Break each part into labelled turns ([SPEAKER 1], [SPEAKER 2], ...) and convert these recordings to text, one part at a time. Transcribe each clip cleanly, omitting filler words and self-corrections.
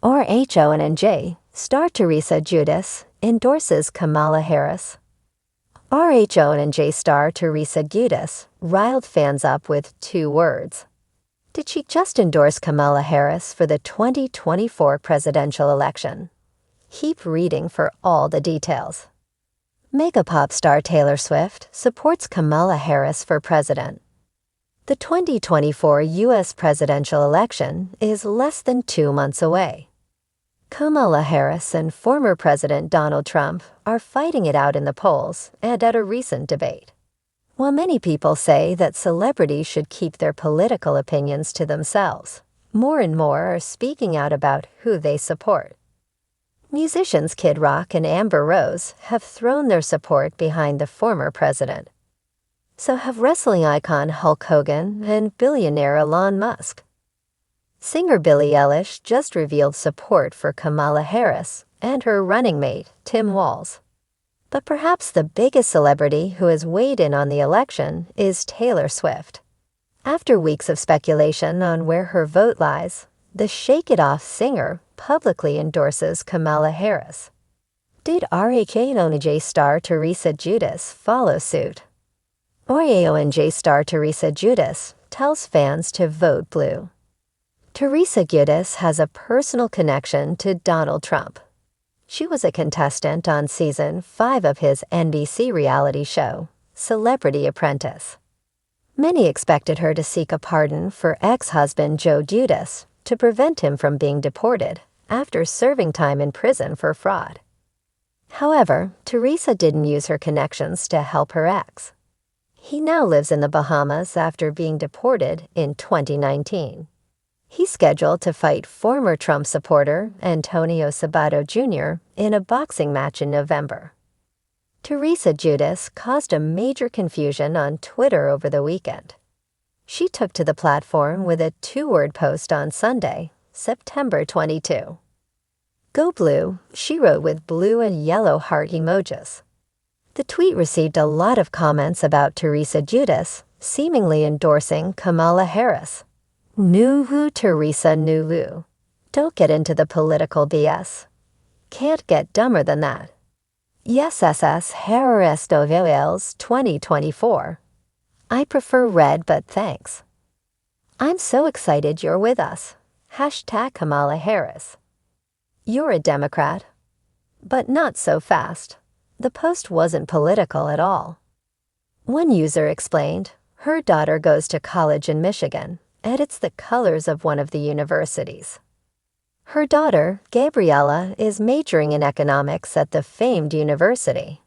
[SPEAKER 1] RHONJ star Teresa Giudice endorses Kamala Harris. RHONJ star Teresa Giudice riled fans up with 2 words. Did she just endorse Kamala Harris for the 2024 presidential election? Keep reading for all the details. Mega pop star Taylor Swift supports Kamala Harris for president. The 2024 U.S. presidential election is less than 2 months away. Kamala Harris and former President Donald Trump are fighting it out in the polls and at a recent debate. While many people say that celebrities should keep their political opinions to themselves, more and more are speaking out about who they support. Musicians Kid Rock and Amber Rose have thrown their support behind the former president. So have wrestling icon Hulk Hogan and billionaire Elon Musk. Singer Billie Eilish just revealed support for Kamala Harris and her running mate, Tim Walz. But perhaps the biggest celebrity who has weighed in on the election is Taylor Swift. After weeks of speculation on where her vote lies, the Shake It Off singer publicly endorses Kamala Harris. Did RHONJ star Teresa Giudice follow suit? RHONJ star Teresa Giudice tells fans to vote blue. Teresa Giudice has a personal connection to Donald Trump. She was a contestant on season 5 of his NBC reality show, Celebrity Apprentice. Many expected her to seek a pardon for ex-husband Joe Giudice to prevent him from being deported after serving time in prison for fraud. However, Teresa didn't use her connections to help her ex. He now lives in the Bahamas after being deported in 2019. He's scheduled to fight former Trump supporter Antonio Sabato Jr. in a boxing match in November. Teresa Giudice caused a major confusion on Twitter over the weekend. She took to the platform with a 2-word post on Sunday, September 22. Go blue, she wrote with blue and yellow heart emojis. The tweet received a lot of comments about Teresa Giudice seemingly endorsing Kamala Harris. Nuhu Teresa Nulu. Don't get into the political BS. Can't get dumber than that. Yes, SS Harris Doveels 2024. I prefer red, but thanks. I'm so excited you're with us. Hashtag Kamala Harris. You're a Democrat. But not so fast. The post wasn't political at all. One user explained, her daughter goes to college in Michigan, and it's the colors of one of the universities. Her daughter, Gabriella, is majoring in economics at the famed university.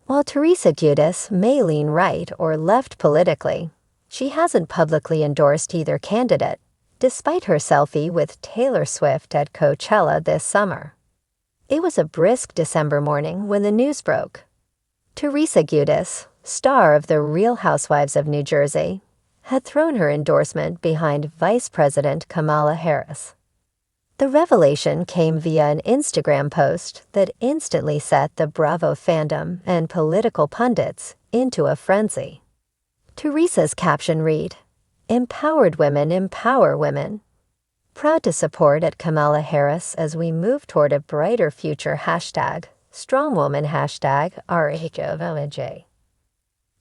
[SPEAKER 1] While Teresa Giudice may lean right or left politically, she hasn't publicly endorsed either candidate, despite her selfie with Taylor Swift at Coachella this summer. It was a brisk December morning when the news broke. Teresa Giudice, star of The Real Housewives of New Jersey, had thrown her endorsement behind Vice President Kamala Harris. The revelation came via an Instagram post that instantly set the Bravo fandom and political pundits into a frenzy. Teresa's caption read, "Empowered women empower women. Proud to support at Kamala Harris as we move toward a brighter future hashtag, strongwoman hashtag RHONJ."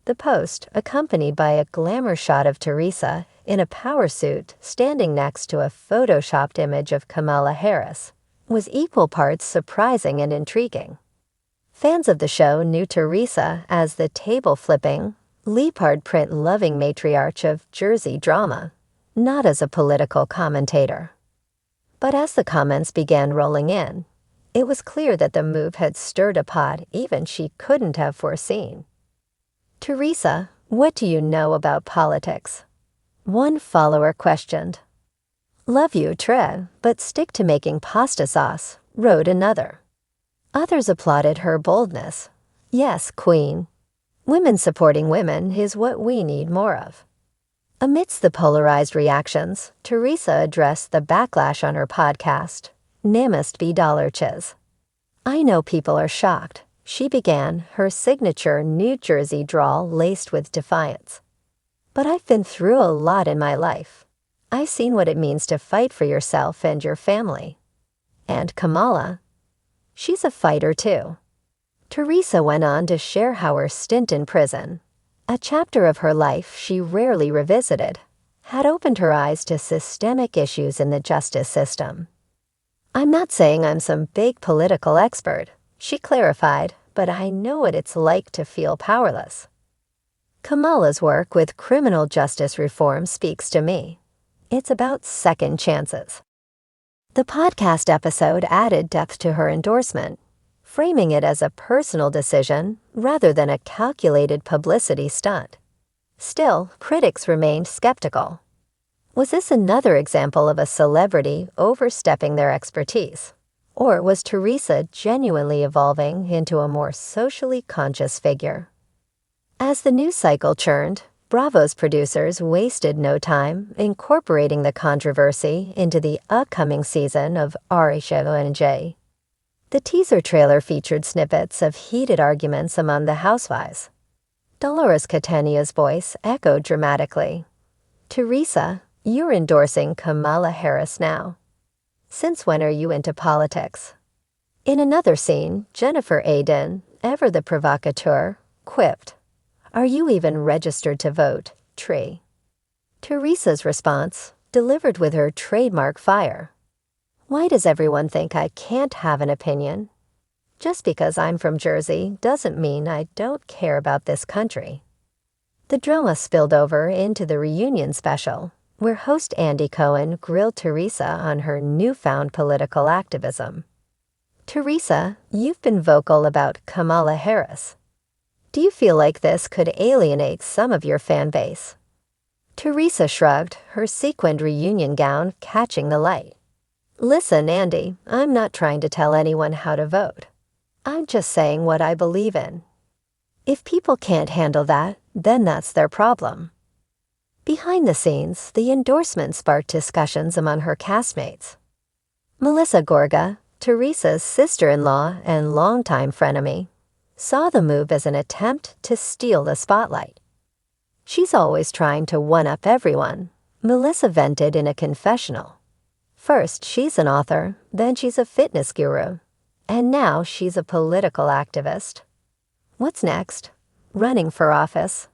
[SPEAKER 1] The post, accompanied by a glamour shot of Teresa in a power suit standing next to a photoshopped image of Kamala Harris, was equal parts surprising and intriguing. Fans of the show knew Teresa as the table-flipping, leopard print-loving matriarch of Jersey drama, not as a political commentator. But as the comments began rolling in, it was clear that the move had stirred a pot even she couldn't have foreseen. Teresa, what do you know about politics? One follower questioned. Love you, Tre, but stick to making pasta sauce, wrote another. Others applauded her boldness. Yes, Queen. Women supporting women is what we need more of. Amidst the polarized reactions, Teresa addressed the backlash on her podcast, Namist be Dollarches. I know people are shocked. She began her signature New Jersey drawl laced with defiance. But I've been through a lot in my life. I've seen what it means to fight for yourself and your family. And Kamala? She's a fighter too. Teresa went on to share how her stint in prison, a chapter of her life she rarely revisited, had opened her eyes to systemic issues in the justice system. "I'm not saying I'm some big political expert," she clarified, "but I know what it's like to feel powerless." Kamala's work with criminal justice reform speaks to me. It's about second chances. The podcast episode added depth to her endorsement, framing it as a personal decision rather than a calculated publicity stunt. Still, critics remained skeptical. Was this another example of a celebrity overstepping their expertise? Or was Teresa genuinely evolving into a more socially conscious figure? As the news cycle churned, Bravo's producers wasted no time incorporating the controversy into the upcoming season of Housewives. The teaser trailer featured snippets of heated arguments among the housewives. Dolores Catania's voice echoed dramatically. "Teresa, you're endorsing Kamala Harris now. Since when are you into politics?" In another scene, Jennifer Aydin, ever the provocateur, quipped, "Are you even registered to vote, Tree?" Teresa's response, delivered with her trademark fire. "Why does everyone think I can't have an opinion? Just because I'm from Jersey doesn't mean I don't care about this country." The drama spilled over into the reunion special, where host Andy Cohen grilled Teresa on her newfound political activism. "Teresa, you've been vocal about Kamala Harris. Do you feel like this could alienate some of your fan base?" Teresa shrugged, her sequined reunion gown catching the light. "Listen, Andy, I'm not trying to tell anyone how to vote. I'm just saying what I believe in. If people can't handle that, then that's their problem." Behind the scenes, the endorsement sparked discussions among her castmates. Melissa Gorga, Teresa's sister-in-law and longtime frenemy, saw the move as an attempt to steal the spotlight. "She's always trying to one-up everyone," Melissa vented in a confessional. "First, she's an author, then she's a fitness guru, and now she's a political activist. What's next? Running for office?"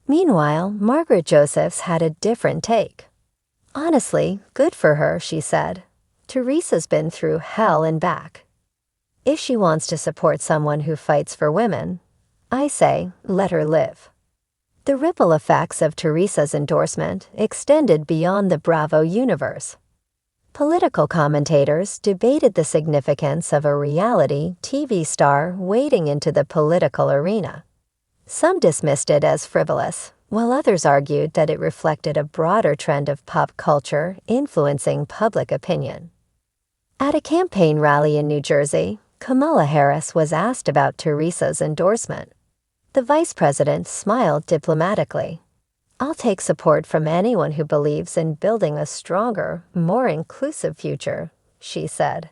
[SPEAKER 1] Meanwhile, Margaret Josephs had a different take. "Honestly, good for her," she said. "Teresa's been through hell and back. If she wants to support someone who fights for women, I say, let her live." The ripple effects of Teresa's endorsement extended beyond the Bravo universe. Political commentators debated the significance of a reality TV star wading into the political arena. Some dismissed it as frivolous, while others argued that it reflected a broader trend of pop culture influencing public opinion. At a campaign rally in New Jersey, Kamala Harris was asked about Teresa's endorsement. The vice president smiled diplomatically. "I'll take support from anyone who believes in building a stronger, more inclusive future," she said.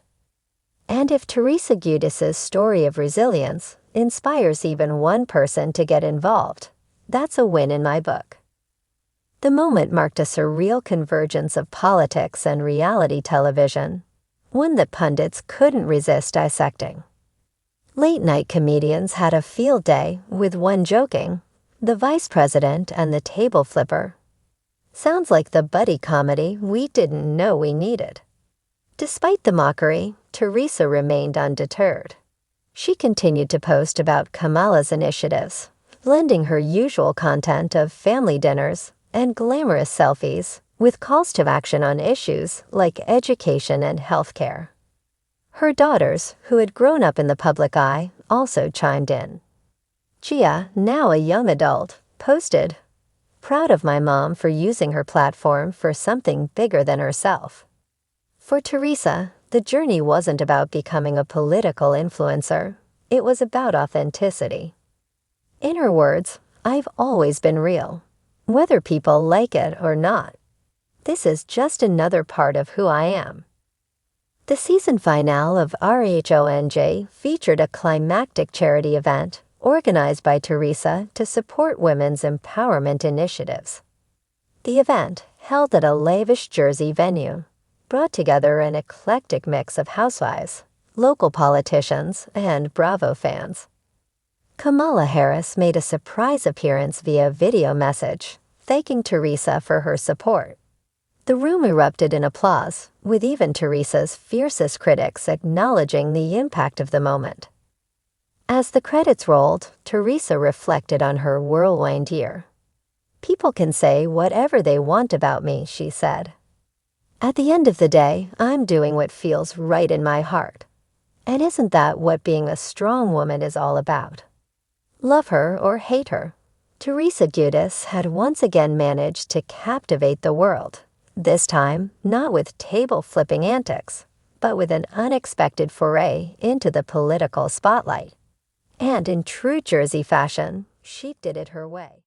[SPEAKER 1] And if Teresa Giudice's story of resilience inspires even one person to get involved, that's a win in my book. The moment marked a surreal convergence of politics and reality television, one that pundits couldn't resist dissecting. Late-night comedians had a field day, with one joking, "The vice president and the table flipper." Sounds like the buddy comedy we didn't know we needed. Despite the mockery, Teresa remained undeterred. She continued to post about Kamala's initiatives, blending her usual content of family dinners and glamorous selfies with calls to action on issues like education and healthcare. Her daughters, who had grown up in the public eye, also chimed in. Gia, now a young adult, posted, "Proud of my mom for using her platform for something bigger than herself." For Teresa, the journey wasn't about becoming a political influencer. It was about authenticity. In her words, "I've always been real, whether people like it or not. This is just another part of who I am." The season finale of RHONJ featured a climactic charity event organized by Teresa to support women's empowerment initiatives. The event, held at a lavish Jersey venue, brought together an eclectic mix of housewives, local politicians, and Bravo fans. Kamala Harris made a surprise appearance via video message, thanking Teresa for her support. The room erupted in applause, with even Teresa's fiercest critics acknowledging the impact of the moment. As the credits rolled, Teresa reflected on her whirlwind year. "People can say whatever they want about me," she said. "At the end of the day, I'm doing what feels right in my heart. And isn't that what being a strong woman is all about?" Love her or hate her, Teresa Giudice had once again managed to captivate the world, this time not with table-flipping antics, but with an unexpected foray into the political spotlight. And in true Jersey fashion, she did it her way.